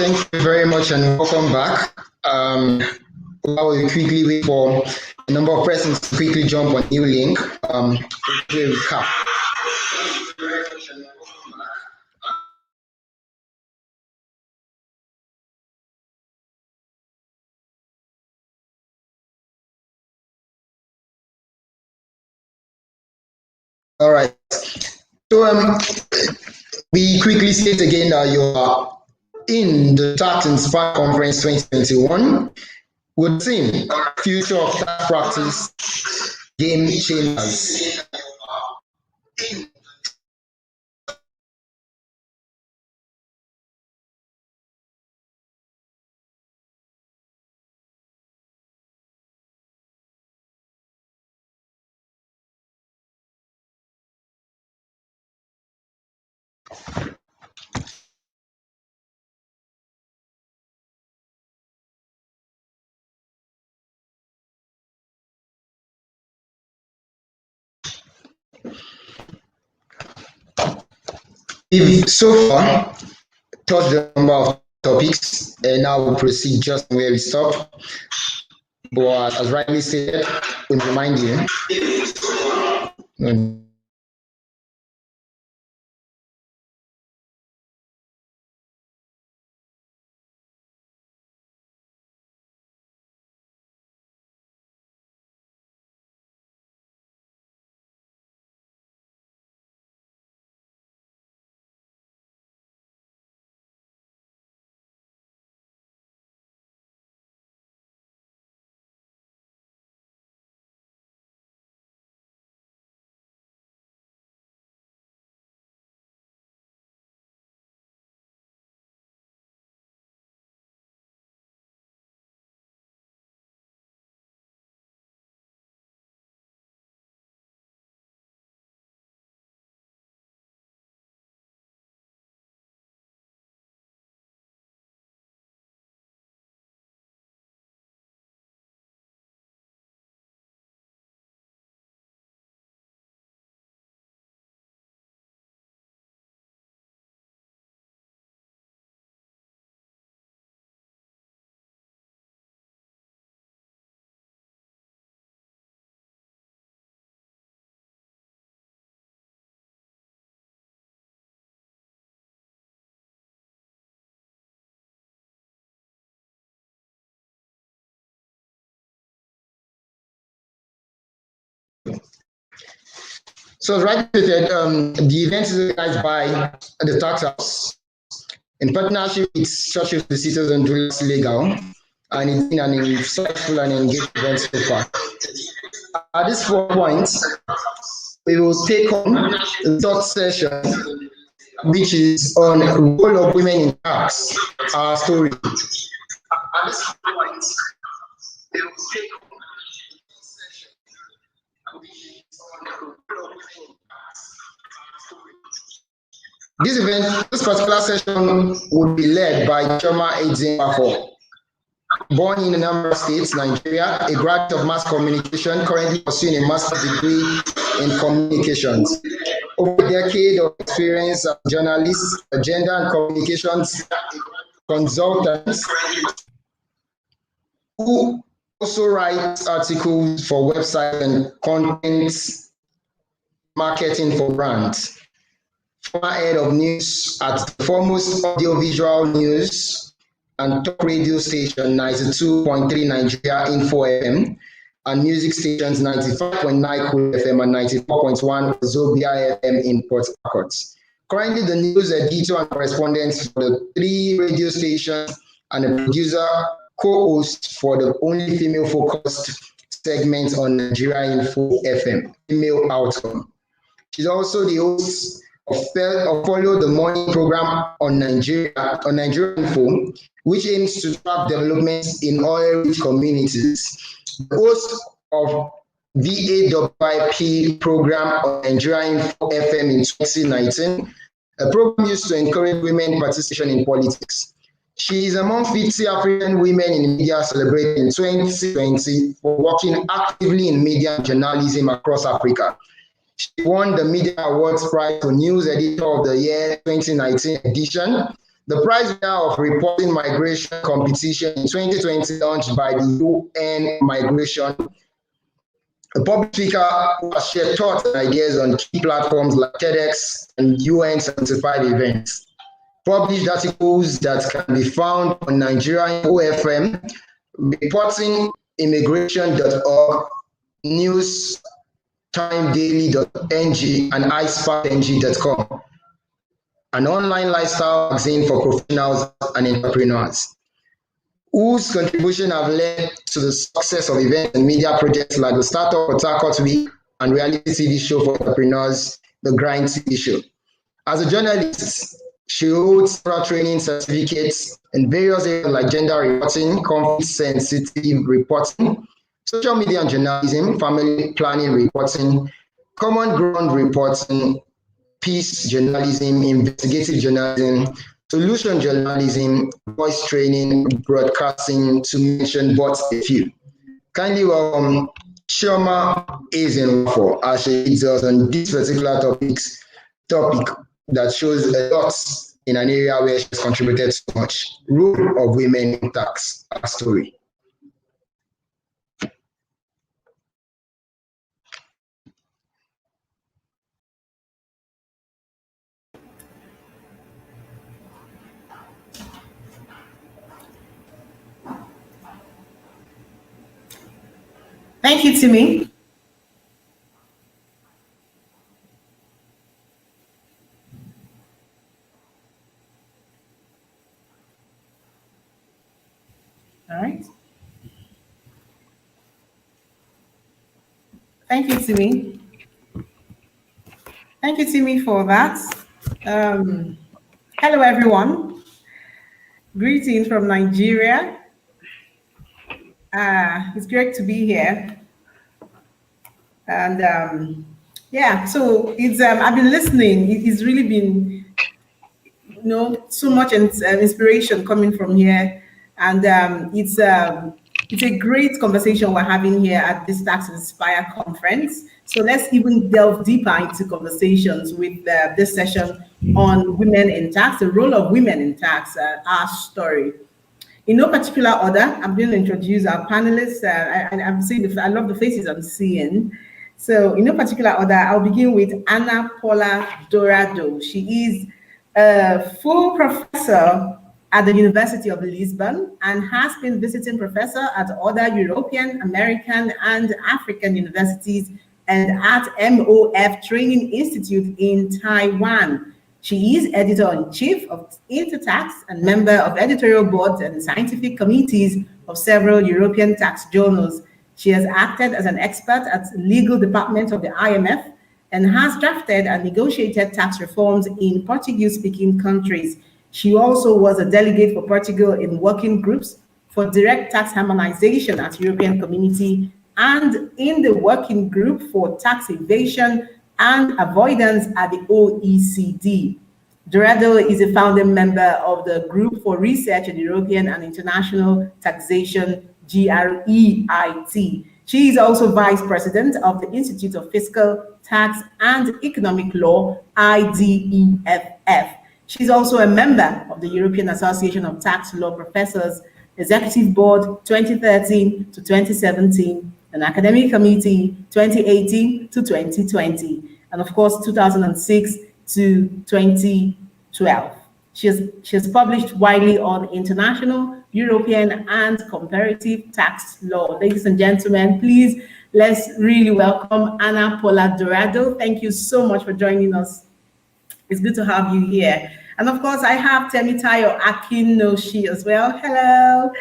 Thank you very much and welcome back. While we quickly wait for a number of persons to quickly jump on new link, we'll recap. All right. So we quickly state again that you are in the Tax Inspire Conference 2021 with the theme Future of Tax Practice Game Changers. We've so far touched a number of topics, and now we'll proceed just where we stop. But as rightly said, we remind you. So as rightly stated, the event is organized by the Tax House in partnership with Church of the Citizens Julius Legal, and it's been an insightful and engaging event so far. At this 4 points, we will take on the third session, which is on the role of women in tax, our story. At this 4 points, we will take on the session, which is on the role of women in tax, our story. This particular session will be led by Choma Edzimafo. Born in Anambra State, Nigeria, a graduate of mass communication, currently pursuing a master's degree in communications. Over a decade of experience as a journalist, a gender and communications consultant, who also writes articles for websites and content marketing for brands. Former head of news at the foremost audiovisual news and talk radio station 92.3 Nigeria Info FM and music stations 95.9 Cool FM and 94.1 Zobia FM in Port Harcourt. Currently the news editor and correspondent for the 3 radio stations and a producer co-host for the only female-focused segment on Nigeria Info FM, Female Outcome. She's also the host of Follow the Money program on Nigeria Info, which aims to track developments in oil-rich communities. The host of VAWIP program on Nigeria Info FM in 2019, a program used to encourage women participation in politics. She is among 50 African women in media celebrated in 2020 for working actively in media and journalism across Africa. She won the Media Awards Prize for News Editor of the Year 2019 edition The prize winner of reporting migration competition in 2020 launched by the UN Migration, a public speaker who has shared thoughts and ideas on key platforms like TEDx and UN 75 events. Published articles that can be found on Nigerian OFM, reportingimmigration.org, newstimedaily.ng, and iSparkNG.com, an online lifestyle magazine for professionals and entrepreneurs, whose contribution have led to the success of events and media projects like the Startup Port Harcourt Week and reality TV show for entrepreneurs, The Grind TV Show. As a journalist, she holds several training certificates in various areas like gender reporting, conflict-sensitive reporting, social media and journalism, family planning reporting, common ground reporting, peace journalism, investigative journalism, solution journalism, voice training, broadcasting, to mention but a few. Kindly welcome Chioma Ezenwafo as she leads us on this particular topic that shows a lot in an area where she's contributed so much. Role of women in tax, a story. Thank you, Timmy. All right. Thank you, Timmy. Thank you, Timmy, for that. Hello, everyone. Greetings from Nigeria. It's great to be here. And yeah, so it's I've been listening. It's really been, so much inspiration coming from here, and it's a great conversation we're having here at this Tax Inspire conference. So let's even delve deeper into conversations with this session on women in tax, the role of women in tax, our story. In no particular order, I'm going to introduce our panelists. I'm seeing, I love the faces I'm seeing. So in no particular order, I'll begin with Ana Paula Dorado. She is a full professor at the University of Lisbon and has been visiting professor at other European, American, and African universities and at MOF Training Institute in Taiwan. She is editor-in-chief of Intertax and member of editorial boards and scientific committees of several European tax journals. She has acted as an expert at the legal department of the IMF and has drafted and negotiated tax reforms in Portuguese-speaking countries. She also was a delegate for Portugal in working groups for direct tax harmonization at European Community and in the working group for tax evasion and avoidance at the OECD. Dorado is a founding member of the Group for Research in European and International Taxation, GREIT. She is also vice president of the Institute of Fiscal, Tax, and Economic Law, IDEFF. She's also a member of the European Association of Tax Law Professors, Executive Board 2013 to 2017, and Academic Committee 2018 to 2020, and of course 2006 to 2012. She has published widely on international, European, and comparative tax law. Ladies and gentlemen, please, let's really welcome Ana Paula Dorado. Thank you so much for joining us. It's good to have you here. And of course, I have Temitayo Akinoshi as well. Hello.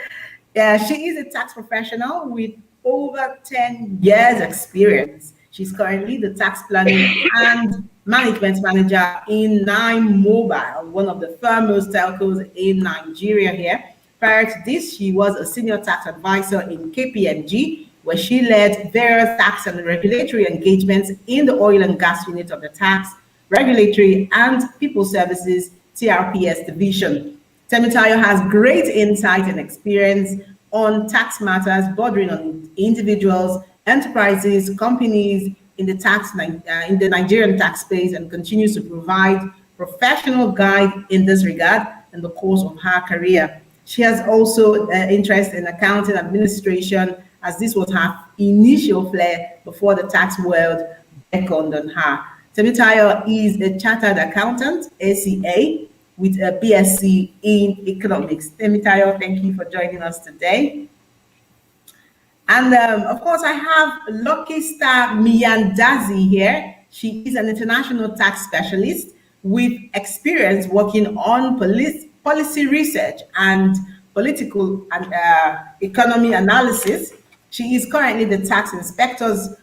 Yeah, she is a tax professional with over 10 years experience. She's currently the tax planning and management manager in Nine Mobile, one of the foremost telcos in Nigeria here. Prior to this, she was a senior tax advisor in KPMG, where she led various tax and regulatory engagements in the oil and gas unit of the tax, regulatory, and people services TRPS division. Temitayo has great insight and experience on tax matters bordering on individuals, enterprises, companies in the Nigerian tax space, and continues to provide professional guide in this regard. in the course of her career. She has also interest in accounting administration, as this was her initial flair before the tax world beckoned on her. Temitayo is a chartered accountant, ACA, with a BSc in economics. Temitayo, thank you for joining us today. And of course, I have Lucky Star Miyandazi here. She is an international tax specialist with experience working on policy research and political and economy analysis. She is currently the Tax Inspectors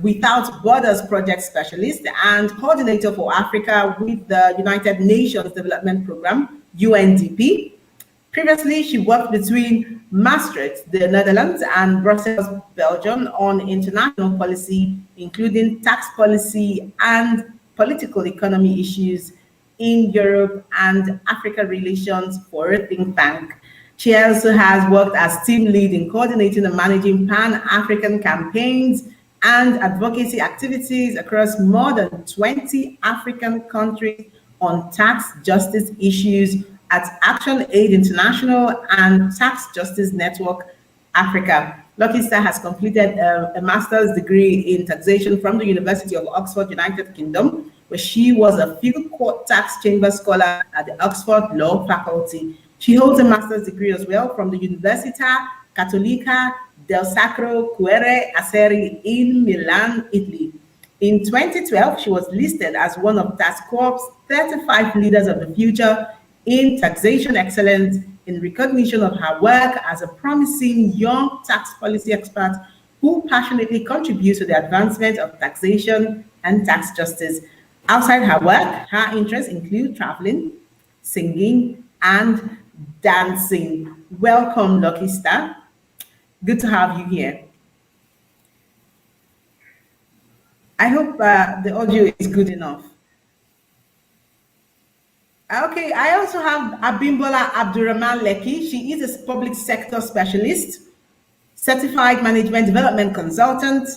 Without Borders project specialist and coordinator for Africa with the United Nations Development Programme, UNDP. Previously, she worked between Maastricht, the Netherlands, and Brussels, Belgium, on international policy, including tax policy and political economy issues in Europe and Africa relations for a think tank. She also has worked as team lead in coordinating and managing Pan-African campaigns and advocacy activities across more than 20 African countries on tax justice issues at Action Aid International and Tax Justice Network Africa. Lucky Star has completed a master's degree in taxation from the University of Oxford, United Kingdom, where she was a field court tax chamber scholar at the Oxford Law Faculty. She holds a master's degree as well from the Università Cattolica del Sacro Cuore Asseri in Milan, Italy. In 2012, she was listed as one of TaxCorp's 35 leaders of the future in taxation excellence in recognition of her work as a promising young tax policy expert who passionately contributes to the advancement of taxation and tax justice. Outside her work, her interests include traveling, singing, and dancing. Welcome, Lucky Star. Good to have you here. I hope the audio is good enough. Okay, I also have Abimbola Abdurrahman Lekki. She is a public sector specialist, certified management development consultant,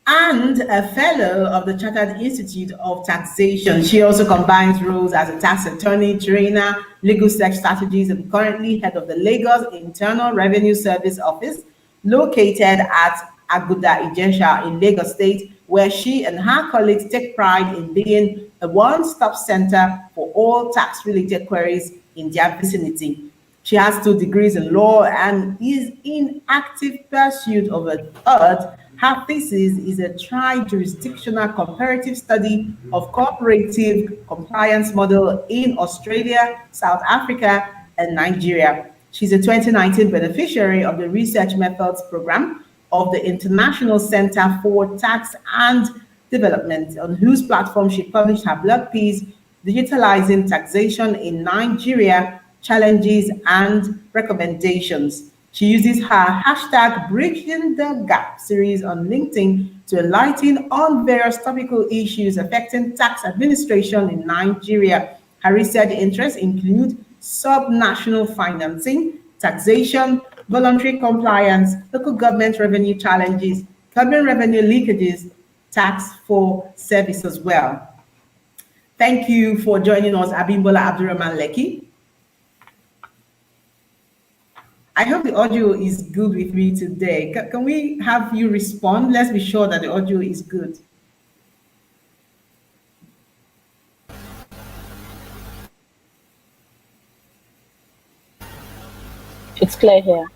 and a fellow of the Chartered Institute of Taxation. She also combines roles as a tax attorney, trainer, legal search strategies, and currently head of the Lagos Internal Revenue Service Office, located at Aguda Ijesha in Lagos State, where she and her colleagues take pride in being a one-stop center for all tax-related queries in their vicinity. She has 2 degrees in law and is in active pursuit of a third. Her thesis is a tri-jurisdictional comparative study of cooperative compliance model in Australia, South Africa, and Nigeria. She's a 2019 beneficiary of the Research Methods Program of the International Center for Tax and Development, on whose platform she published her blog piece, Digitalizing Taxation in Nigeria, Challenges and Recommendations. She uses her hashtag Bridging the Gap series on LinkedIn to enlighten on various topical issues affecting tax administration in Nigeria. Her research interests include subnational financing, taxation, voluntary compliance, local government revenue challenges, government revenue leakages, tax for service as well. Thank you for joining us, Abimbola Abdurrahman Lekki. I hope the audio is good with me today. Can we have you respond? Let's be sure that the audio is good. It's clear here.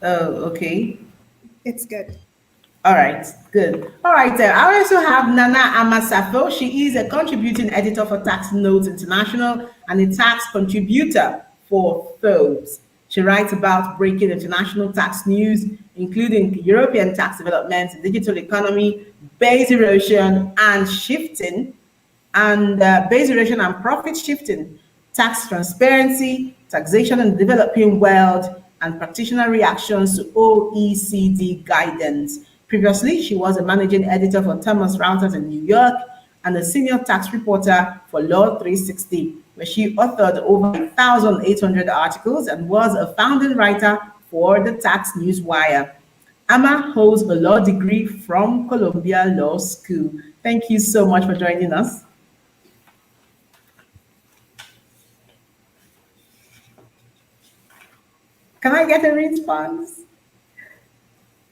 Oh, okay. It's good. All right, good. All right, I also have Nana Amasafo. She is a contributing editor for Tax Notes International and a tax contributor for Forbes. She writes about breaking international tax news, including European tax development, digital economy, base erosion and shifting, and base erosion and profit shifting, tax transparency, taxation in the developing world, and practitioner reactions to OECD guidance. Previously, she was a managing editor for Thomas Reuters in New York and a senior tax reporter for Law 360, where she authored over 1,800 articles and was a founding writer for the Tax Newswire. Ama holds a law degree from Columbia Law School. Thank you so much for joining us. Can I get a response?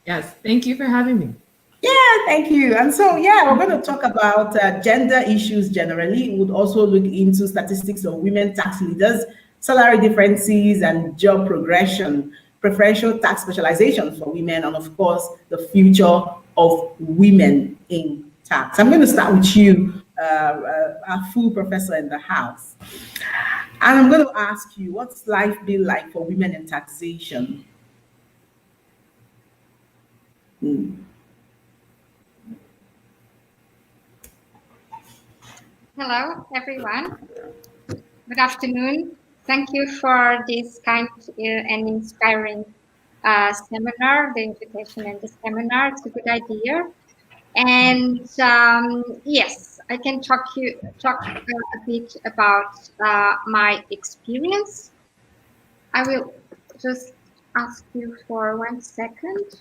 Yes, thank you for having me. Yeah, thank you. And so, yeah, we're going to talk about gender issues generally. We would also look into statistics of women tax leaders, salary differences, and job progression, preferential tax specialization for women, and of course, the future of women in tax. I'm going to start with you, our full professor in the house. And I'm going to ask you, what's life been like for women in taxation? Hello, everyone. Good afternoon. Thank you for this kind and inspiring seminar, the invitation and the seminar. It's a good idea. And yes, I can talk a bit about my experience. I will just ask you for 1 second.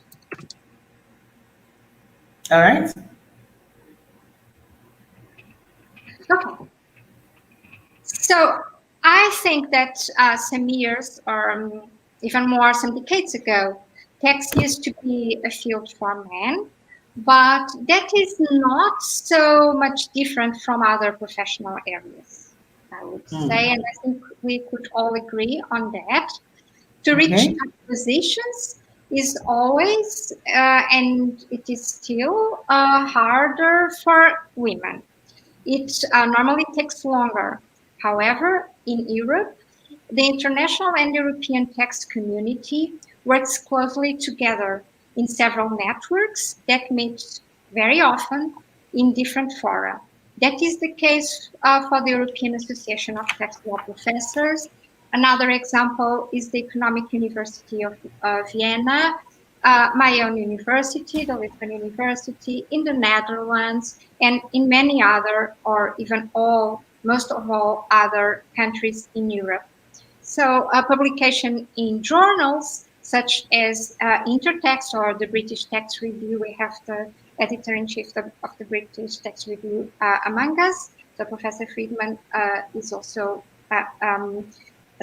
All right. Okay. So I think that some years or even more, some decades ago, tax used to be a field for men, but that is not so much different from other professional areas, I would say, and I think we could all agree on that. To reach top positions is always, and it is still harder for women. It normally takes longer. However, in Europe, the international and European tax community works closely together in several networks that meet very often in different fora. That is the case for the European Association of Tax Law Professors. Another example is the Economic University of Vienna, my own university, the Lisbon University, in the Netherlands, and in many other, or even most of all other countries in Europe. So publication in journals such as Intertax or the British Tax Review. We have the editor-in-chief of the British Tax Review among us. So Professor Friedman is also a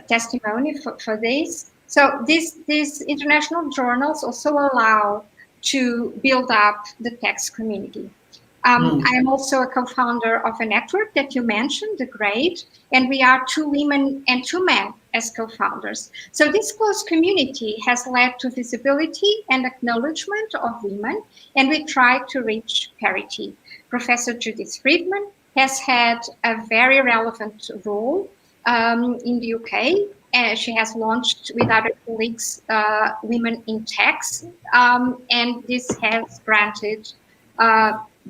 testimony for this. So these international journals also allow to build up the tax community. I am also a co-founder of a network that you mentioned, the GRADE, and we are 2 women and 2 men as co-founders. So this close community has led to visibility and acknowledgement of women, and we try to reach parity. Professor Judith Friedman has had a very relevant role in the UK. She has launched with other colleagues Women in Tax, and this has granted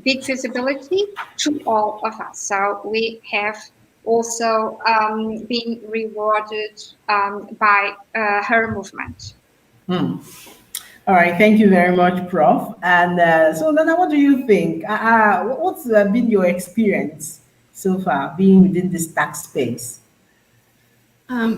big visibility to all of us. So we have also been rewarded by her movement. All right, thank you very much, Prof. And so, Nana, what do you think? What's been your experience so far being within this tax space?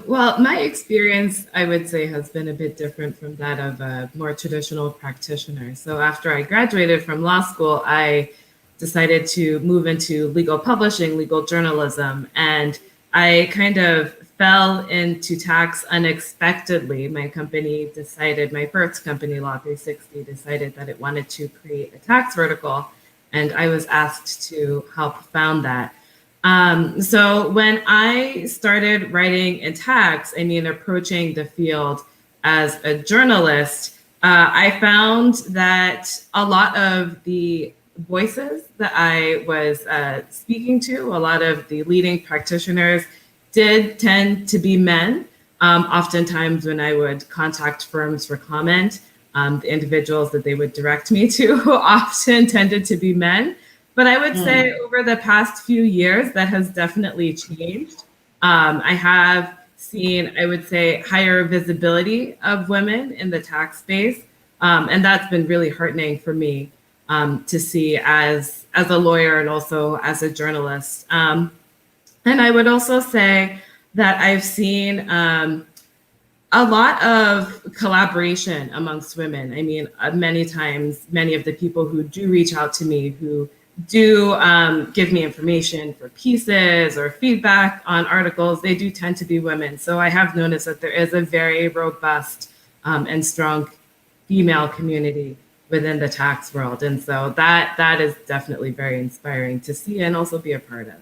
Well, my experience, I would say, has been a bit different from that of a more traditional practitioner. So after I graduated from law school, I decided to move into legal publishing, legal journalism, and I kind of fell into tax unexpectedly. My company decided, my first company, Law 360, decided that it wanted to create a tax vertical, and I was asked to help found that. So when I started writing in tax, approaching the field as a journalist, I found that a lot of the voices that I was speaking to, a lot of the leading practitioners did tend to be men. Oftentimes when I would contact firms for comment, the individuals that they would direct me to often tended to be men. But I would say over the past few years, that has definitely changed. I have seen, I would say, higher visibility of women in the tax space. And that's been really heartening for me to see as a lawyer and also as a journalist. And I would also say that I've seen a lot of collaboration amongst women. Many times, many of the people who do reach out to me, who do give me information for pieces or feedback on articles, they do tend to be women. So I have noticed that there is a very robust and strong female community within the tax world. And so that is definitely very inspiring to see and also be a part of.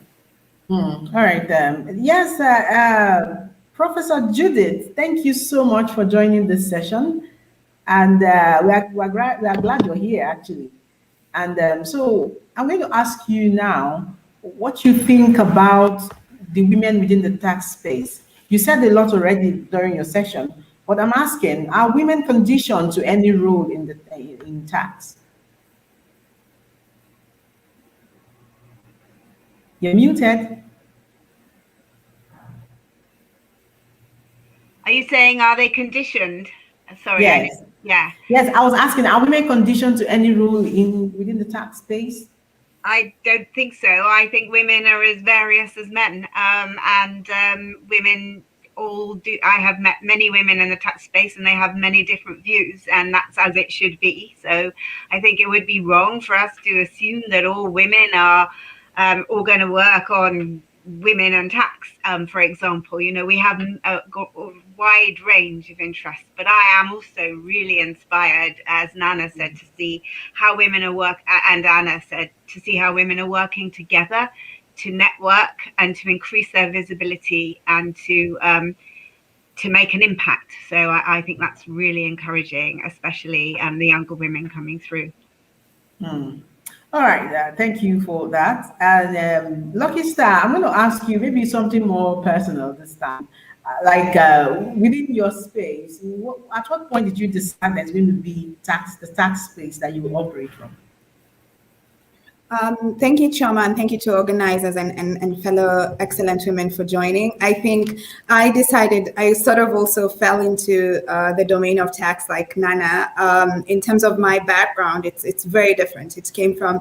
All right. Yes, Professor Judith, thank you so much for joining this session. And we are glad you're here, actually. And so I'm going to ask you now what you think about the women within the tax space. You said a lot already during your session, but I'm asking, are women conditioned to any role in tax? You're muted. Are you saying, are they conditioned? Sorry. Yes. Yeah. Yes, I was asking, are women conditioned to any role within the tax space? I don't think so. I think women are as various as men, and women all do. I have met many women in the tax space, and they have many different views, and that's as it should be. So I think it would be wrong for us to assume that all women are all going to work on women and tax, for example. You know, we have a wide range of interests, but I am also really inspired, as Nana said, to see how women are and Anna said, to see how women are working together to network and to increase their visibility and to make an impact. So I think that's really encouraging, especially the younger women coming through. All right, thank you for that. And Lucky Star, I'm going to ask you maybe something more personal this time. Within your space, at what point did you decide that's going to be the tax space that you will operate from? Thank you, Chioma, and thank you to organizers and fellow excellent women for joining. I think I sort of also fell into the domain of tax like Nana. In terms of my background, it's very different. It came from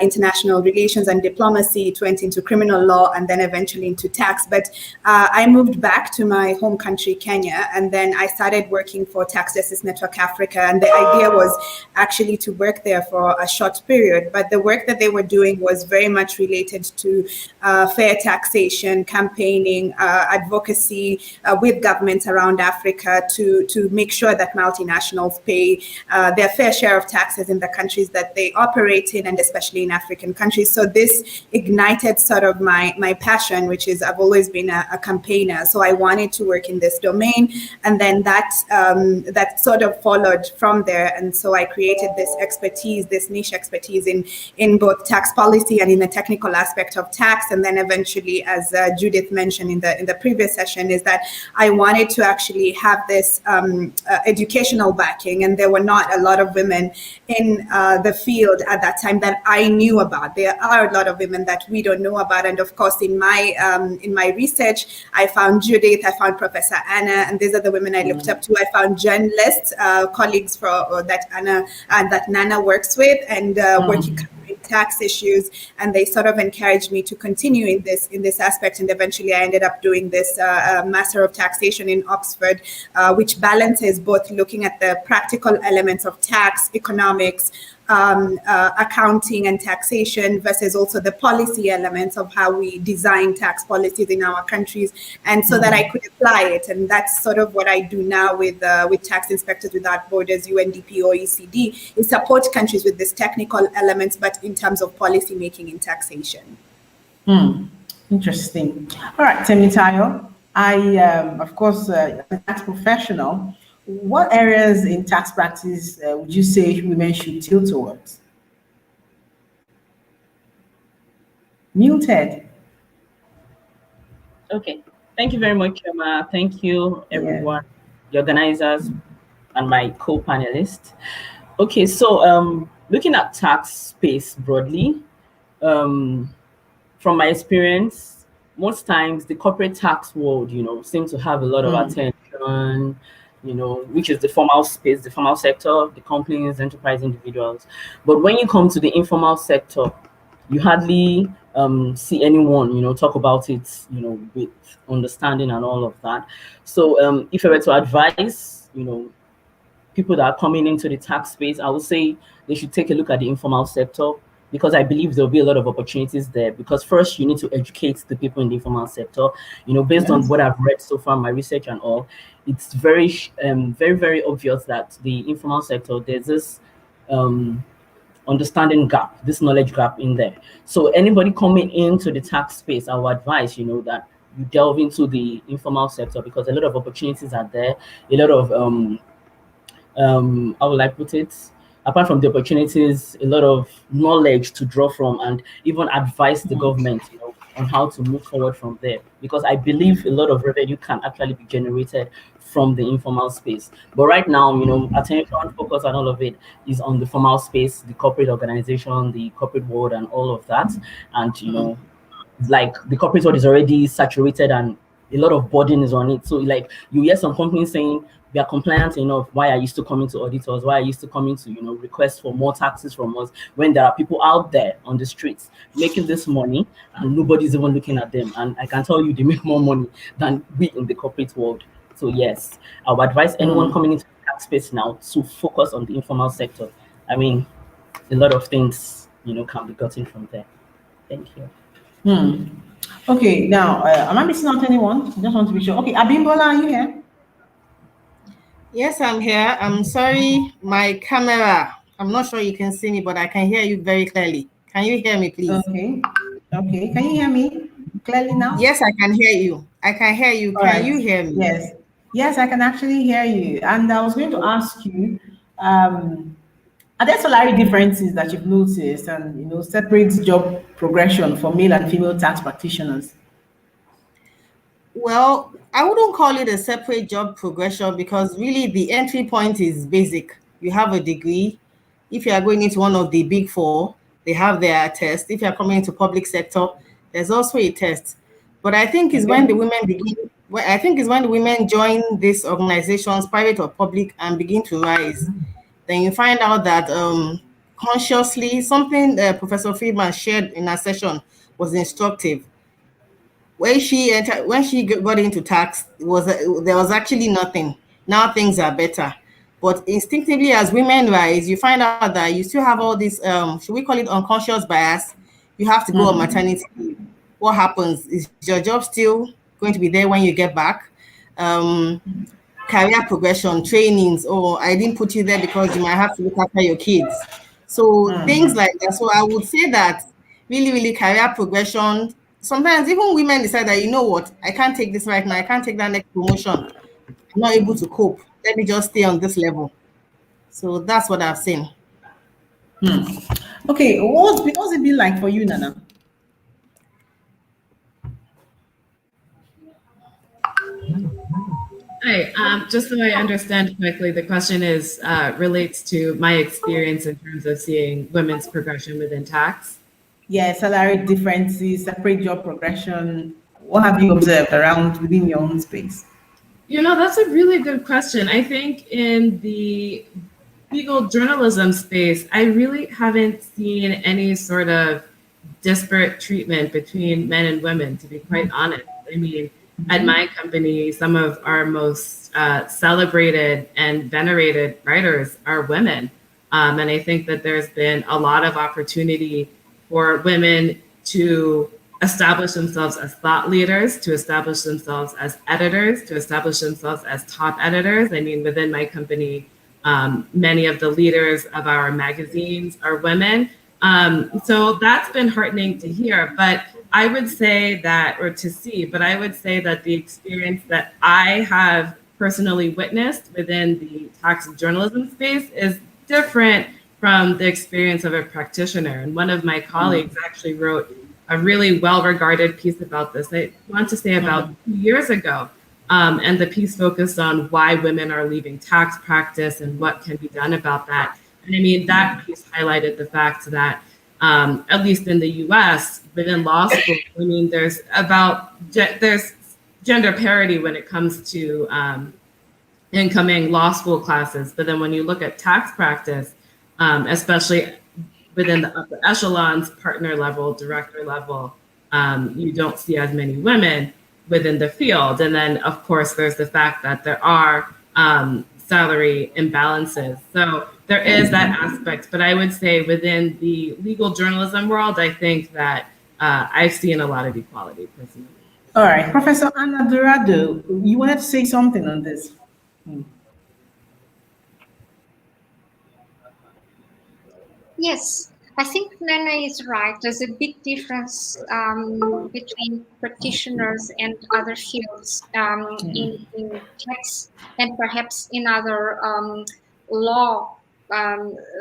international relations and diplomacy, it went into criminal law, and then eventually into tax. But I moved back to my home country, Kenya, and then I started working for Tax Justice Network Africa. And the idea was actually to work there for a short period. But the work that they were doing was very much related to fair taxation, campaigning, advocacy with governments around Africa to make sure that multinationals pay their fair share of taxes in the countries that they operate in, and especially in African countries. So this ignited sort of my passion, which is I've always been a campaigner. So I wanted to work in this domain, and then that sort of followed from there. And so I created this expertise, this niche expertise in both tax policy and in the technical aspect of tax. And then eventually, as Judith mentioned in the previous session, is that I wanted to actually have this educational backing. And there were not a lot of women in the field at that time that I knew about. There are a lot of women that we don't know about. And of course, in my research, I found Judith, I found Professor Anna, and these are the women I looked up to. I found journalists, colleagues that Anna and that Nana works with, and working tax issues, and they sort of encouraged me to continue in this aspect. And eventually I ended up doing this Master of Taxation in Oxford, which balances both looking at the practical elements of tax, economics, accounting and taxation versus also the policy elements of how we design tax policies in our countries, and so that I could apply it. And that's sort of what I do now with Tax Inspectors Without Borders, UNDP, OECD, is support countries with these technical elements, but in terms of policy making in taxation. Interesting. All right, Temitayo, I of course, as a tax professional, what areas in tax practice would you say women should tilt towards? Muted. Okay. Thank you very much, Chioma. Thank you, everyone, the organizers, and my co-panelists. Okay, so looking at tax space broadly, from my experience, most times the corporate tax world, seems to have a lot of attention, which is the formal space, the formal sector, the companies, enterprise, individuals. But when you come to the informal sector, you hardly see anyone, talk about it, with understanding and all of that. So if I were to advise, people that are coming into the tax space, I would say they should take a look at the informal sector, because I believe there'll be a lot of opportunities there. Because first, you need to educate the people in the informal sector. You know, based on what I've read so far, my research and all, it's very, very obvious that the informal sector, there's this understanding gap, this knowledge gap in there. So anybody coming into the tax space, I would advise, you know, that you delve into the informal sector, because a lot of opportunities are there. A lot of how will I put it? Apart from the opportunities, a lot of knowledge to draw from, and even advise the government, you know, on how to move forward from there. Because I believe a lot of revenue can actually be generated from the informal space. But right now, you know, attention, focus, and all of it is on the formal space, the corporate organization, the corporate world, and all of that. And you know, like the corporate world is already saturated, and a lot of burden is on it. So like you hear some companies saying, we are compliant enough. Why are you still coming to auditors? Why are you still coming to, you know, request for more taxes from us, when there are people out there on the streets making this money and nobody's even looking at them? And I can tell you, they make more money than we in the corporate world. So yes, I would advise anyone coming into the tax space now to focus on the informal sector. I mean, a lot of things, you know, can be gotten from there. Thank you. Okay, now, am I missing out anyone? I just want to be sure. Okay, Abimbola, are you here? Yes, I'm here. I'm sorry, my camera. I'm not sure you can see me, but I can hear you very clearly. Can you hear me, please? Okay. Okay. Can you hear me clearly now? Yes, I can hear you. I can hear you. Can you hear me? Yes. Yes, I can actually hear you. And I was going to ask you, are there salary differences that you've noticed, and you know, separate job progression for male and female tax practitioners? Well, I wouldn't call it a separate job progression, because really the entry point is basic. You have a degree. If you are going into one of the big four, they have their test. If you are coming into public sector, there's also a test. But I think is when the women begin. I think is when the women join these organizations, private or public, and begin to rise. Then you find out that consciously, something Professor Friedman shared in our session was instructive. When she got into tax, there was actually nothing. Now things are better. But instinctively, as women rise, you find out that you still have all this, should we call it unconscious bias? You have to go on maternity leave. What happens? Is your job still going to be there when you get back? Career progression, trainings, or I didn't put you there because you might have to look after your kids. So things like that. So I would say that really career progression. Sometimes even women decide that, you know what, I can't take this right now. I can't take that next promotion. I'm not able to cope. Let me just stay on this level. So that's what I've seen. Okay, what's it been like for you, Nana? Hi, just so I understand correctly, the question is relates to my experience in terms of seeing women's progression within tax. Yeah, salary differences, separate job progression. What have you observed around within your own space? You know, that's a really good question. I think in the legal journalism space, I really haven't seen any sort of disparate treatment between men and women, to be quite honest. I mean, at my company, some of our most celebrated and venerated writers are women. And I think that there's been a lot of opportunity for women to establish themselves as thought leaders, to establish themselves as editors, to establish themselves as top editors. I mean, within my company, many of the leaders of our magazines are women. So that's been heartening to hear. But I would say that, or to see, but I would say that the experience that I have personally witnessed within the tax journalism space is different from the experience of a practitioner. And one of my colleagues actually wrote a really well-regarded piece about this. I want to say about 2 years ago. And the piece focused on why women are leaving tax practice and what can be done about that. And I mean, that piece highlighted the fact that at least in the US, within law school, I mean, there's gender parity when it comes to incoming law school classes. But then when you look at tax practice, especially within the upper echelons, partner level, director level, you don't see as many women within the field. And then, of course, there's the fact that there are salary imbalances. So there is that aspect, but I would say within the legal journalism world, I think that I've seen a lot of equality personally. All right, Professor Anna Dorado, you wanted to say something on this? Yes, I think Nana is right. There's a big difference between practitioners and other fields in tax and perhaps in other law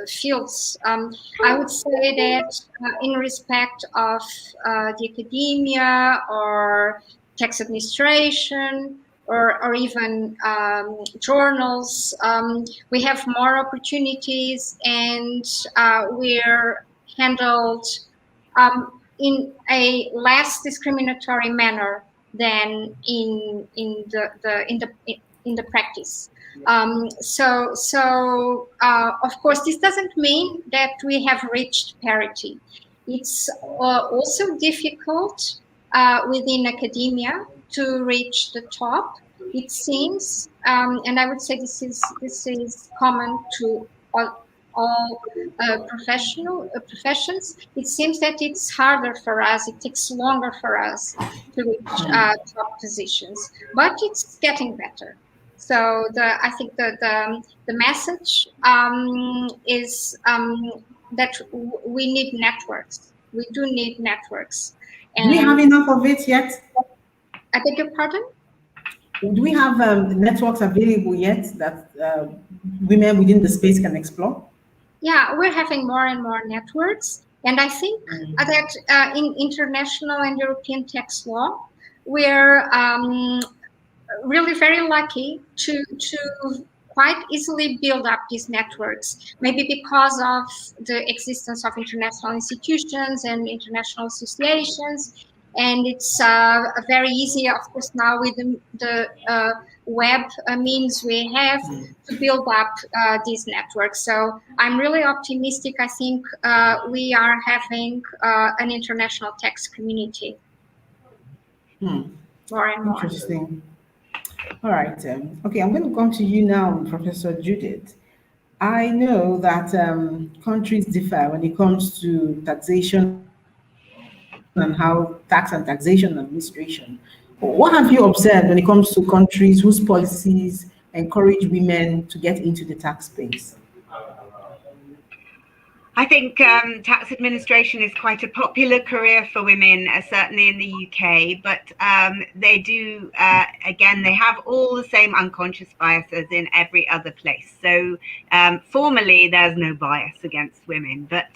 fields. I would say that in respect of the academia or tax administration, or even journals, we have more opportunities, and we're handled in a less discriminatory manner than in the practice. So of course, this doesn't mean that we have reached parity. It's also difficult within academia to reach the top, it seems, and I would say this is common to all professions. It seems that it's harder for us. It takes longer for us to reach top positions, but it's getting better. So I think the message is that we need networks. We do need networks. Do we have enough of it yet? I beg your pardon? Do we have networks available yet that women within the space can explore? Yeah, we're having more and more networks. And I think that in international and European tax law, we're really very lucky to quite easily build up these networks, maybe because of the existence of international institutions and international associations. And it's very easy, of course, now with the web means we have to build up these networks. So I'm really optimistic. I think we are having an international tax community. More and more. Interesting. All right. Okay, I'm going to come to you now, Professor Judith. I know that countries differ when it comes to taxation and how tax and taxation administration. What have you observed when it comes to countries whose policies encourage women to get into the tax space? I think tax administration is quite a popular career for women, certainly in the UK, but they do, again, they have all the same unconscious biases in every other place. So formally, there's no bias against women. But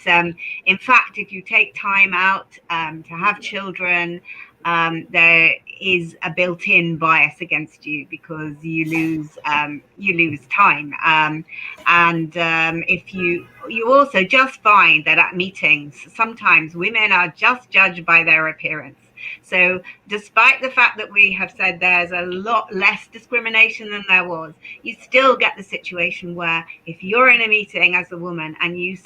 in fact, if you take time out to have children, there is a built-in bias against you because you lose time, and if you also just find that at meetings sometimes women are just judged by their appearance. So despite the fact that we have said there's a lot less discrimination than there was, you still get the situation where if you're in a meeting as a woman and you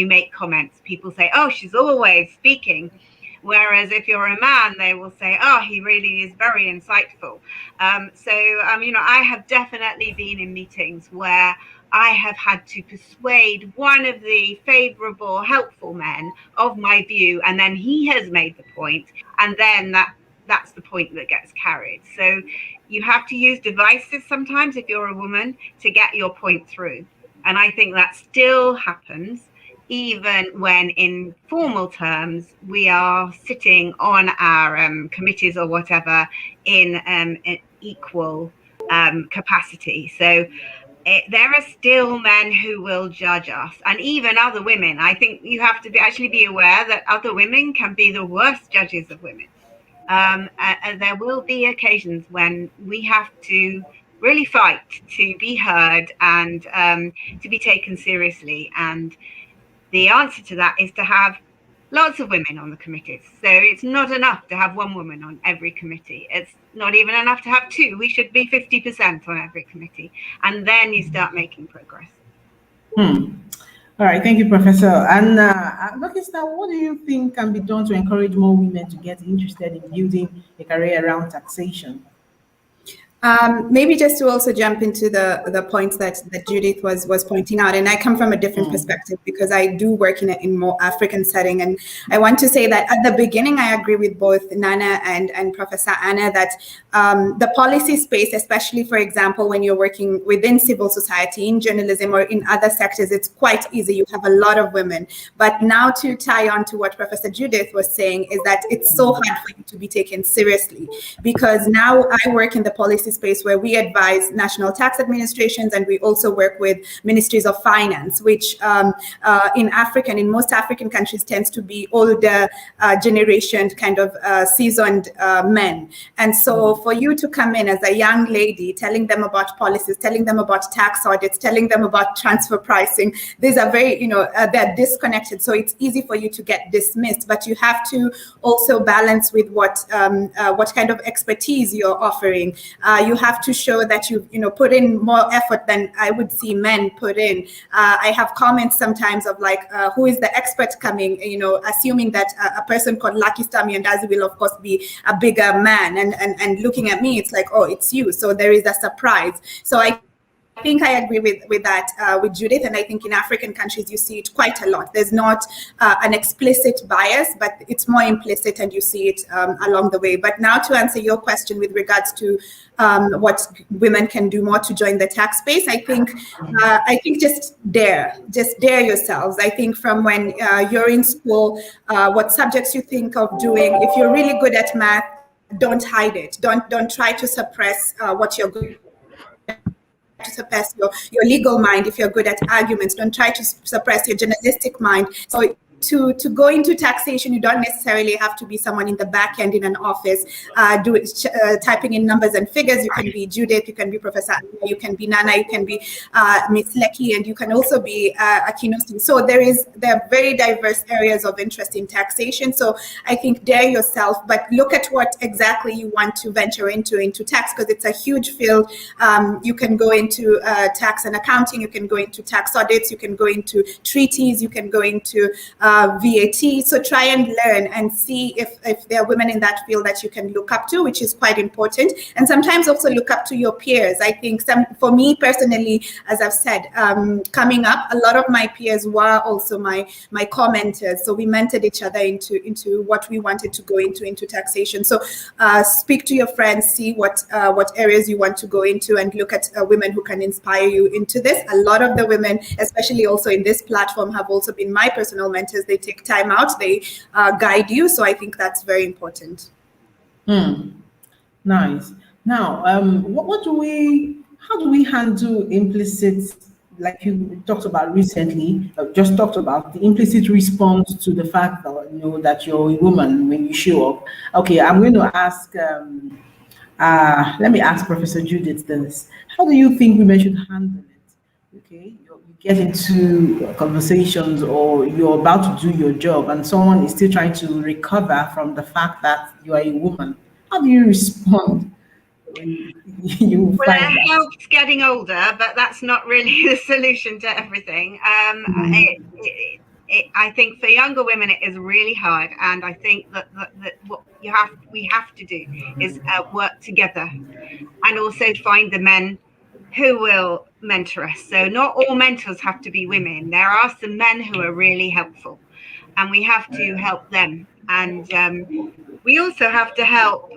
make comments, people say, oh, she's always speaking. Whereas if you're a man, they will say, oh, he really is very insightful. I have definitely been in meetings where I have had to persuade one of the favorable, helpful men of my view, and then he has made the point, and then that's the point that gets carried. So you have to use devices sometimes if you're a woman to get your point through. And I think that still happens, even when in formal terms we are sitting on our committees or whatever in an equal capacity. So there are still men who will judge us, and even other women. I think you have to actually be aware that other women can be the worst judges of women. And there will be occasions when we have to really fight to be heard and to be taken seriously. And the answer to that is to have lots of women on the committees. So it's not enough to have one woman on every committee. It's not even enough to have two. We should be 50% on every committee. And then you start making progress. All right, thank you, Professor. And Lokista, what do you think can be done to encourage more women to get interested in building a career around taxation? Maybe just to also jump into the points that Judith was pointing out, and I come from a different perspective because I do work in more African setting, and I want to say that at the beginning I agree with both Nana and Professor Anna that the policy space, especially for example when you're working within civil society, in journalism or in other sectors, it's quite easy. You have a lot of women, but now to tie on to what Professor Judith was saying is that it's so hard for you to be taken seriously, because now I work in the policy space where we advise national tax administrations, and we also work with ministries of finance, which in most African countries tends to be older generation, kind of seasoned men. And so for you to come in as a young lady, telling them about policies, telling them about tax audits, telling them about transfer pricing, these are very, they're disconnected. So it's easy for you to get dismissed, but you have to also balance with what kind of expertise you're offering. You have to show that you put in more effort than I would see men put in. I have comments sometimes of like, who is the expert coming? Assuming that a person called Lucky Stamiandazi will of course be a bigger man, and looking at me, it's like, oh, it's you. So there is a surprise. So I think I agree with that with Judith, and I think in African countries you see it quite a lot. There's not an explicit bias, but it's more implicit, and you see it along the way. But now to answer your question with regards to what women can do more to join the tax space, I think just dare yourselves. I think from when you're in school, what subjects you think of doing. If you're really good at math, don't hide it. Don't try to suppress what you're good to suppress your legal mind. If you're good at arguments, don't try to suppress your journalistic mind. So to go into taxation, you don't necessarily have to be someone in the back end in an office typing in numbers and figures. You can be Judith, you can be Professor Anna, you can be Nana, you can be Miss Lecky, and you can also be Akinosi. So there are very diverse areas of interest in taxation. So I think dare yourself, but look at what exactly you want to venture into tax, because it's a huge field. You can go into tax and accounting, you can go into tax audits, you can go into treaties, you can go into VAT. So try and learn and see if there are women in that field that you can look up to, which is quite important. And sometimes also look up to your peers. I think for me personally, as I've said, coming up, a lot of my peers were also my commenters. So we mentored each other into what we wanted to go into taxation. So speak to your friends, see what areas you want to go into, and look at women who can inspire you into this. A lot of the women, especially also in this platform, have also been my personal mentors. They take time out, they guide you. So I think that's very important. Nice. Now, how do we handle implicit, like you talked about recently, just talked about the implicit response to the fact that, that you're a woman when you show up? Okay, I'm going to ask, let me ask Professor Judith this. How do you think women should handle it? Okay, you get into conversations or you're about to do your job and someone is still trying to recover from the fact that you are a woman. How do you respond when you find that? It helps getting older, but that's not really the solution to everything. I think for younger women it is really hard, and I think that what we have to do is work together, and also find the men who will mentor us. So not all mentors have to be women. There are some men who are really helpful, and we have to help them. And we also have to help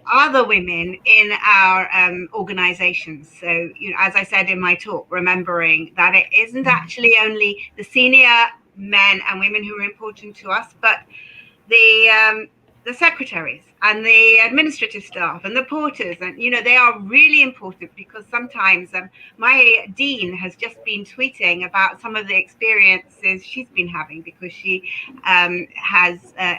other women in our organizations. So, as I said in my talk, remembering that it isn't actually only the senior men and women who are important to us, but the secretaries and the administrative staff and the porters, and they are really important, because sometimes my dean has just been tweeting about some of the experiences she's been having, because she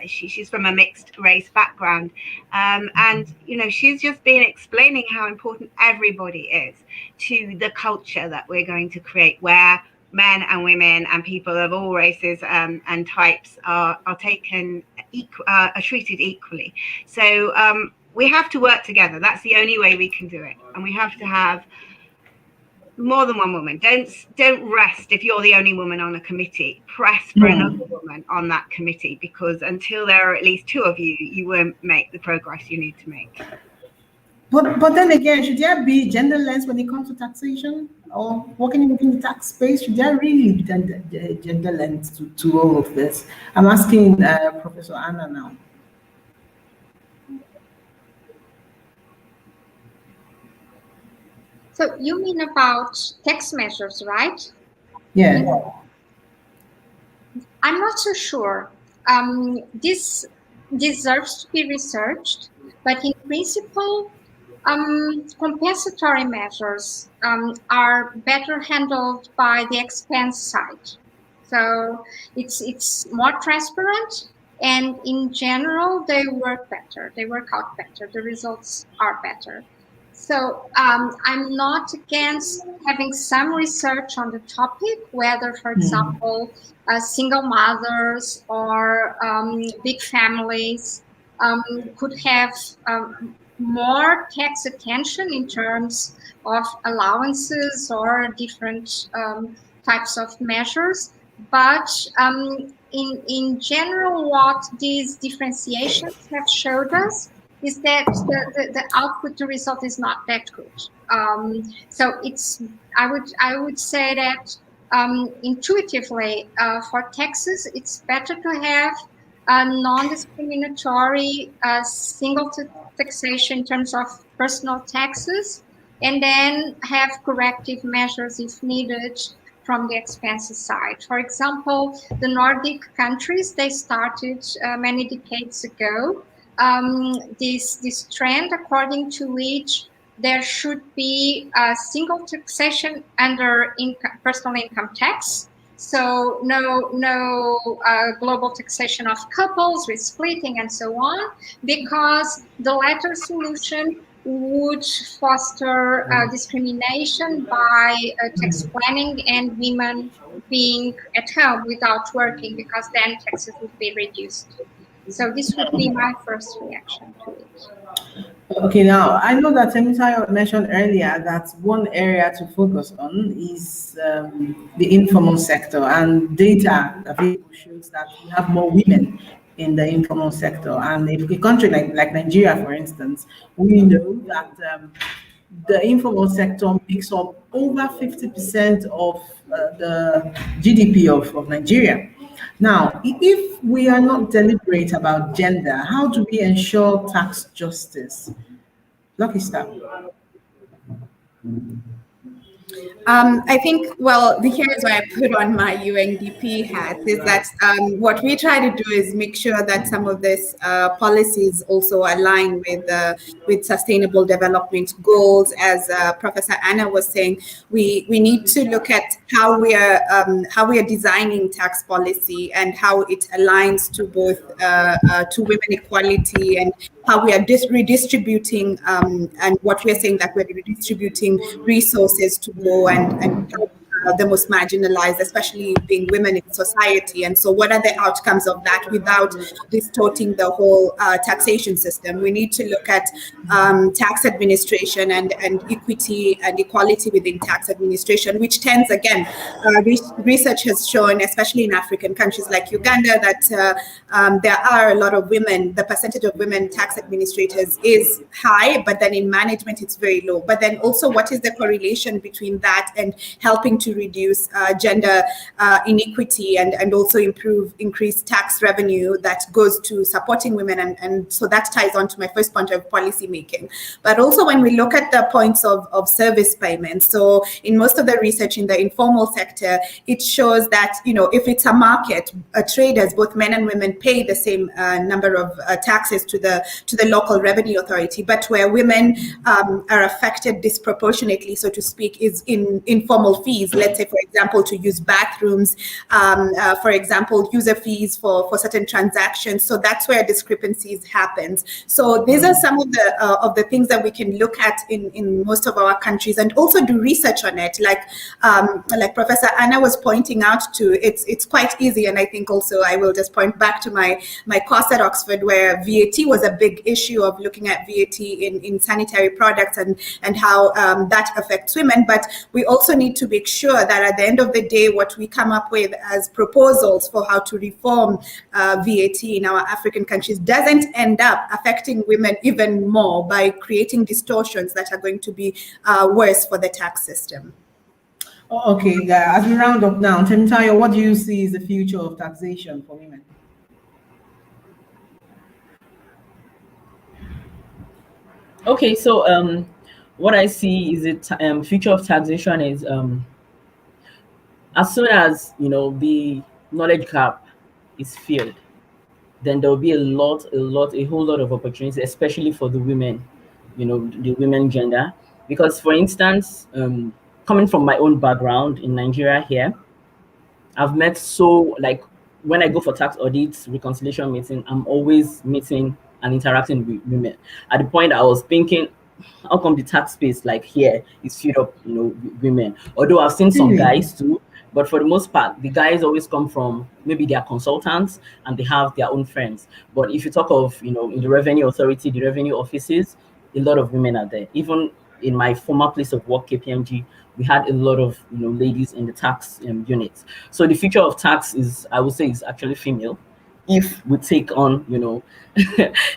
she's from a mixed race background, and she's just been explaining how important everybody is to the culture that we're going to create, where men and women and people of all races and types are treated equally. So we have to work together. That's the only way we can do it. And we have to have more than one woman. Don't rest if you're the only woman on a committee. Press for another woman on that committee, because until there are at least two of you, you won't make the progress you need to make. But then again, should there be gender lens when it comes to taxation or working within the tax space? Should there really be gender lens to all of this? I'm asking Professor Anna now. So you mean about tax measures, right? Yeah. I'm not so sure. This deserves to be researched, but in principle, compensatory measures are better handled by the expense side. So it's more transparent, and in general, they work better. They work out better. The results are better. So I'm not against having some research on the topic, whether, for example, single mothers or big families could have more tax attention in terms of allowances or different types of measures. But in general, what these differentiations have showed us is that the output, the result is not that good. So I would say that intuitively for taxes, it's better to have a non-discriminatory single taxation in terms of personal taxes, and then have corrective measures if needed from the expenses side. For example, the Nordic countries, they started many decades ago this trend according to which there should be a single taxation under personal income tax. So no global taxation of couples with splitting and so on, because the latter solution would foster discrimination by tax planning and women being at home without working, because then taxes would be reduced. So this would be my first reaction to it. Okay, now I know that Temitayo mentioned earlier that one area to focus on is the informal sector, and data available shows that we have more women in the informal sector. And if a country like Nigeria, for instance, we know that the informal sector makes up over 50% of the GDP of Nigeria. Now, if we are not deliberate about gender, how do we ensure tax justice? Lucky Star. I think, well, here is why I put on my UNDP hat, is that what we try to do is make sure that some of these policies also align with sustainable development goals. As Professor Anna was saying, we need to look at how we are designing tax policy and how it aligns to both to women equality, and how we are redistributing and what we are saying, that we're redistributing resources to go and help the most marginalized, especially being women in society. And so what are the outcomes of that without distorting the whole taxation system? We need to look at tax administration and equity and equality within tax administration, which tends, again, research has shown, especially in African countries like Uganda, that there are a lot of women. The percentage of women tax administrators is high, but then in management it's very low. But then also, what is the correlation between that and helping to reduce gender inequity and also increase tax revenue that goes to supporting women? And so that ties on to my first point of policy making. But also, when we look at the points of service payments, so in most of the research in the informal sector, it shows that, if it's a market, traders, both men and women, pay the same number of taxes to the local revenue authority. But where women are affected disproportionately, so to speak, is in informal fees. Let's say, for example, to use bathrooms, for example, user fees for certain transactions. So that's where discrepancies happens. So these are some of the things that we can look at in most of our countries, and also do research on it. Like Professor Anna was pointing out to, it's quite easy. And I think also I will just point back to my course at Oxford, where VAT was a big issue of looking at VAT in sanitary products and how that affects women. But we also need to make sure ensure that at the end of the day, what we come up with as proposals for how to reform VAT in our African countries doesn't end up affecting women even more by creating distortions that are going to be worse for the tax system. Okay, as we round up now, Temitayo, what do you see is the future of taxation for women? Okay, so what I see is the future of taxation is as soon as the knowledge gap is filled, then there will be a whole lot of opportunities, especially for the women, the women gender. Because, for instance, coming from my own background in Nigeria here, I've met when I go for tax audits, reconciliation meeting, I'm always meeting and interacting with women. At the point I was thinking, how come the tax space like here is filled up, with women? Although I've seen some guys too, but for the most part, the guys always come from maybe they are consultants and they have their own friends. But if you talk of, in the revenue authority, the revenue offices, a lot of women are there. Even in my former place of work, KPMG, we had a lot of ladies in the tax units. So the future of tax I would say, is actually female. If we take on,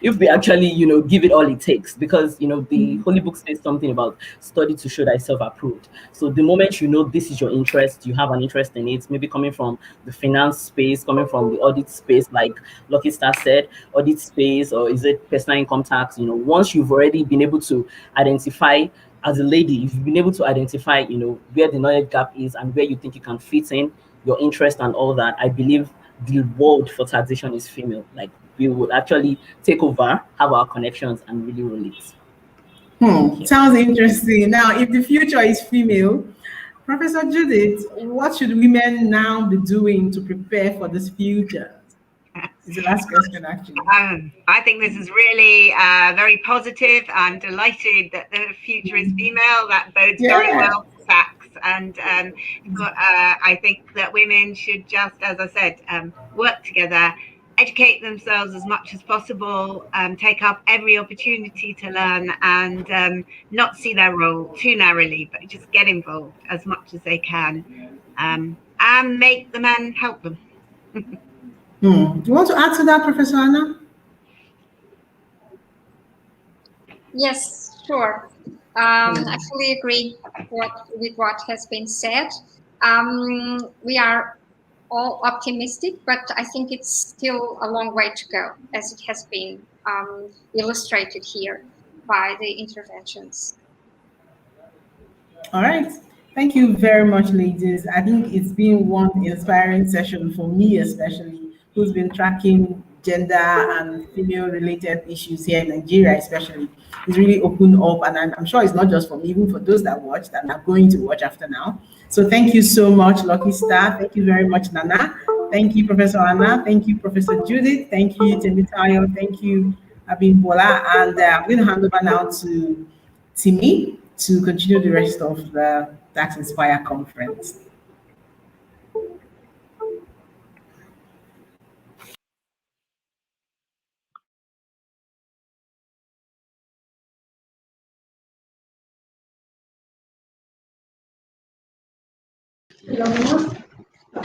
if we actually, give it all it takes, because, the Holy Book says something about study to show thyself approved. So the moment this is your interest, you have an interest in it, maybe coming from the finance space, coming from the audit space, like Lucky Star said, audit space, or is it personal income tax? Once you've already been able to identify, as a lady, you've been able to identify, where the knowledge gap is and where you think you can fit in your interest and all that, I believe the world for taxation is female. Like, we will actually take over, have our connections, and really roll it. Sounds interesting. Now, if the future is female, Professor Judith, what should women now be doing to prepare for this future? Is the last question, actually. I think this is really very positive. I'm delighted that the future is female. That bodes very well for tax. And I think that women should just, as I said, work together, educate themselves as much as possible, take up every opportunity to learn, and not see their role too narrowly, but just get involved as much as they can, and make the men help them. Do you want to add to that, Professor Anna? Yes, sure. I fully agree with what has been said. We are all optimistic, but I think it's still a long way to go, as it has been illustrated here by the interventions. All right. Thank you very much, ladies. I think it's been one inspiring session for me, especially, who's been tracking gender and female-related issues here in Nigeria, especially. It's really opened up, and I'm sure it's not just for me, even for those that watched and are going to watch after now. So thank you so much, Lucky Star. Thank you very much, Nana. Thank you, Professor Anna. Thank you, Professor Judith. Thank you, Temitayo. Thank you, Abimbola. And I'm going to hand over now to Timi to continue the rest of the Tax Inspire conference.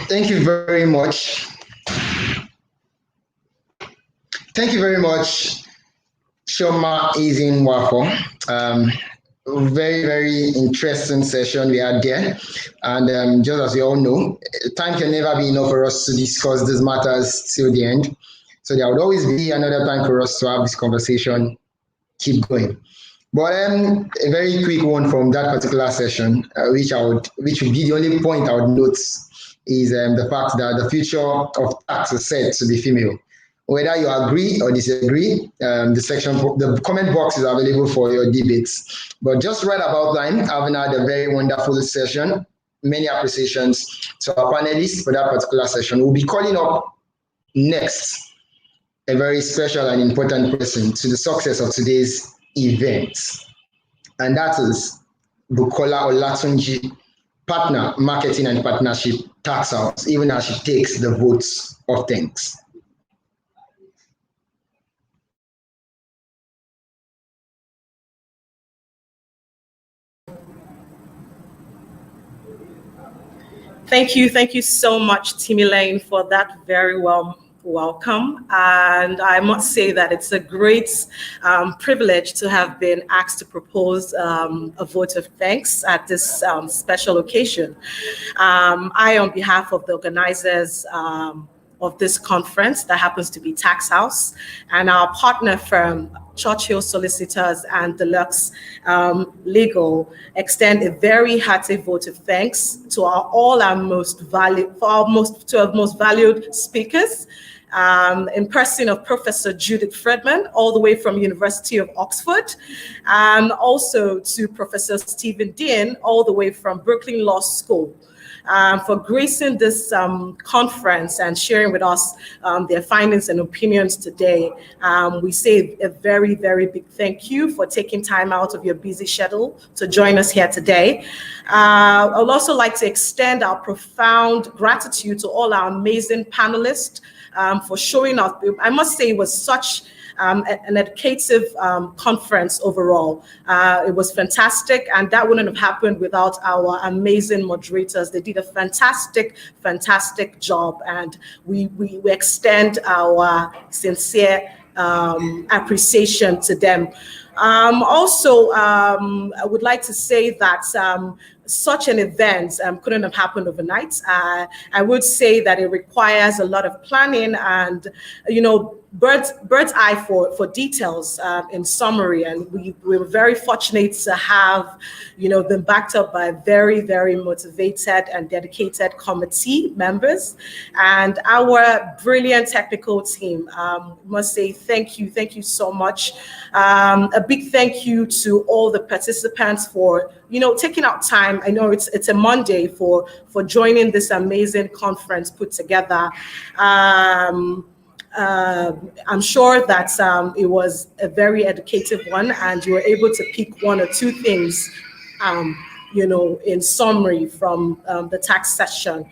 Thank you very much. Thank you very much, Shoma Izinwako. Very, very interesting session we had there. And just as you all know, time can never be enough for us to discuss these matters till the end. So there would always be another time for us to have this conversation, keep going. But a very quick one from that particular session, which would be the only point I would note, is the fact that the future of tax is said to be female. Whether you agree or disagree, the comment box is available for your debates. But just right about time, having had a very wonderful session, many appreciations to our panelists for that particular session. We'll be calling up next a very special and important person to the success of today's event. And that is Bukola Olatunji, partner, marketing and partnership, tax house, even as she takes the votes of thanks. Thank you so much, Timileyin, for that very warm welcome. And I must say that it's a great privilege to have been asked to propose a vote of thanks at this special occasion. I, on behalf of the organizers of this conference that happens to be Tax House and our partner firm, Churchill Solicitors and Deluxe Legal, extend a very hearty vote of thanks to all our most valued speakers, in person of Professor Judith Fredman, all the way from University of Oxford, and also to Professor Stephen Dean, all the way from Brooklyn Law School. For gracing this conference and sharing with us their findings and opinions today. We say a very, very big thank you for taking time out of your busy schedule to join us here today. I would also like to extend our profound gratitude to all our amazing panelists for showing up. I must say it was such an educative conference overall. It was fantastic, and that wouldn't have happened without our amazing moderators. They did a fantastic job, and we extend our sincere appreciation to them. Also, I would like to say that such an event couldn't have happened overnight. I would say that it requires a lot of planning and, bird's eye for details in summary. And we were very fortunate to have, them backed up by very, very motivated and dedicated committee members and our brilliant technical team. Must say thank you so much. A big thank you to all the participants for taking out time. I know it's a Monday for joining this amazing conference put together. I'm sure that it was a very educative one, and you were able to pick one or two things, in summary from the tax session.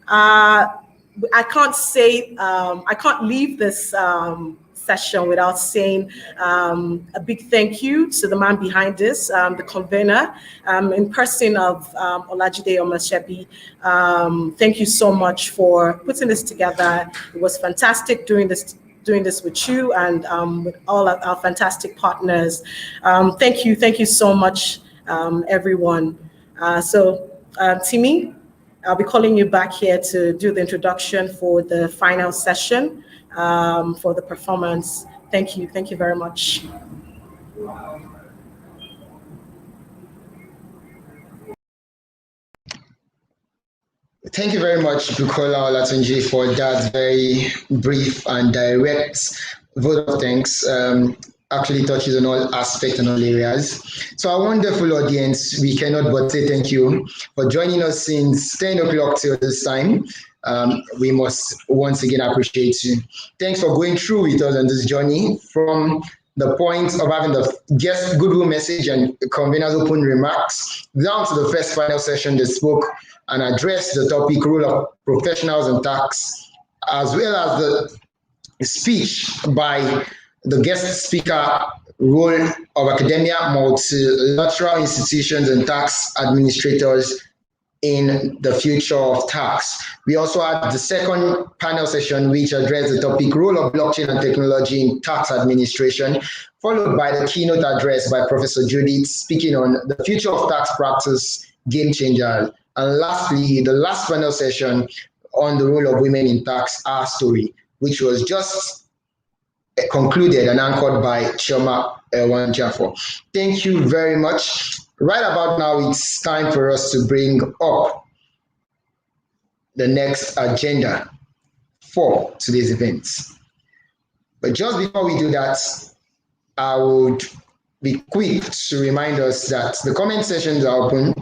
I can't leave this session without saying a big thank you to the man behind this, the convener, in person of Olajide Omosebi. Thank you so much for putting this together. It was fantastic doing this with you and with all of our fantastic partners. Thank you so much, everyone. Timi, I'll be calling you back here to do the introduction for the final session. For the performance. Thank you very much. Thank you very much, Bukola Olatunji, for that very brief and direct vote of thanks. Actually touches on all aspects and all areas. So our wonderful audience, we cannot but say thank you for joining us since 10 o'clock till this time. We must once again appreciate you. Thanks for going through with us on this journey from the point of having the guest goodwill message and convener's open remarks down to the first final session they spoke and addressed the topic role of professionals in tax, as well as the speech by the guest speaker, role of academia, multilateral institutions and tax administrators in the future of tax. We also had the second panel session, which addressed the topic role of blockchain and technology in tax administration, followed by the keynote address by Professor Judith speaking on the future of tax practice, game changer. And lastly, the last panel session on the role of women in tax, our story, which was just concluded and anchored by Chioma Elwan-Jafo. Thank you very much. Right about now, it's time for us to bring up the next agenda for today's events. But just before we do that, I would be quick to remind us that the comment sessions are open,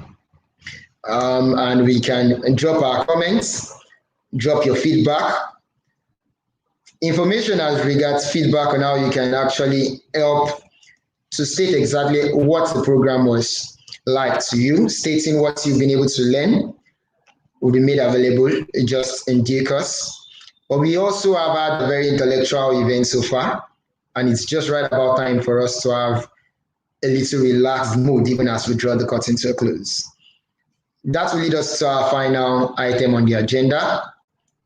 and we can drop our comments, drop your feedback. Information as regards feedback on how you can actually help to state exactly what the program was like to you, stating what you've been able to learn will be made available just in due course. But we also have had a very intellectual event so far, and it's just right about time for us to have a little relaxed mood, even as we draw the curtain to a close. That will lead us to our final item on the agenda.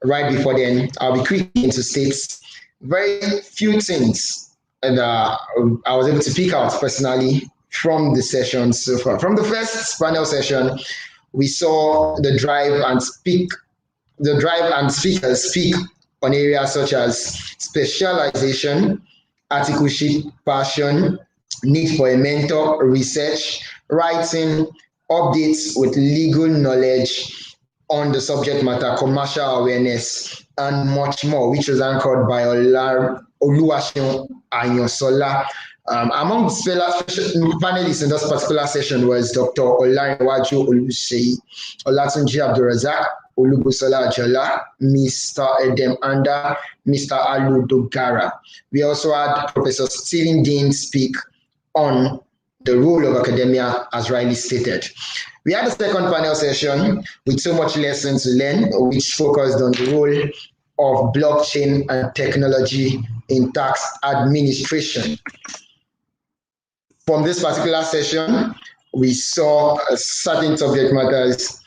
Right before then, I'll be quick to state very few things that I was able to pick out personally from the session so far. From the first panel session, we saw the drive and speakers speak on areas such as specialization, articleship, passion, need for a mentor, research, writing, updates with legal knowledge on the subject matter, commercial awareness, and much more, which was anchored by Oluwaseun Ayansola. Among the panelists in this particular session was Dr. Olarewaju Oluseyi, Olatunji Abdulrazak, Olubusola Ajola, Mr. Edem Anda, Mr. Alu Dogara. We also had Professor Stephen Dean speak on the role of academia, as rightly stated. We had a second panel session with so much lesson to learn, which focused on the role of blockchain and technology in tax administration. From this particular session, we saw certain subject matters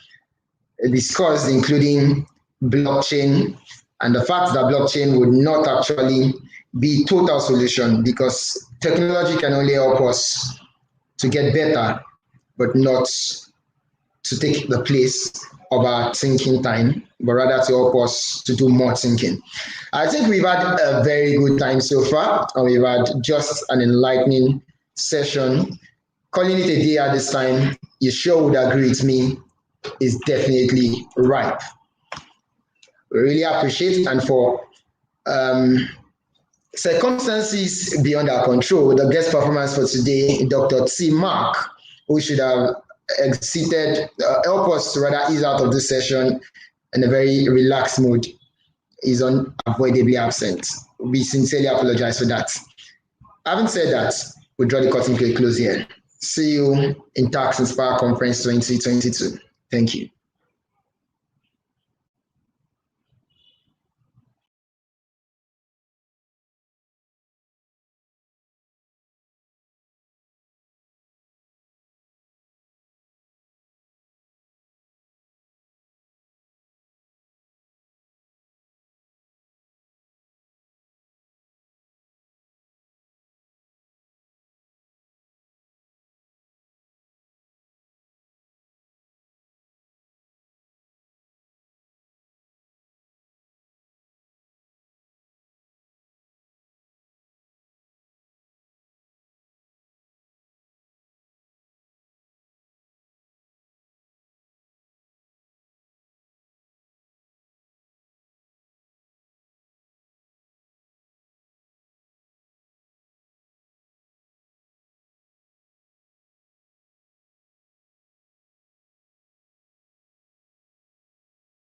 discussed, including blockchain and the fact that blockchain would not actually be a total solution because technology can only help us to get better, but not to take the place of our thinking time, but rather to help us to do more thinking. I think we've had a very good time so far, and we've had just an enlightening session. Calling it a day at this time, you sure would agree with me, is definitely ripe. We really appreciate it, and for circumstances beyond our control, the guest performance for today, Dr. T. Mark, who should have exited, help us to rather ease out of this session in a very relaxed mood, is unavoidably absent. We sincerely apologize for that. Having said that, we'll draw the curtain to a close here. See you in Tax Inspire Conference 2022. Thank you.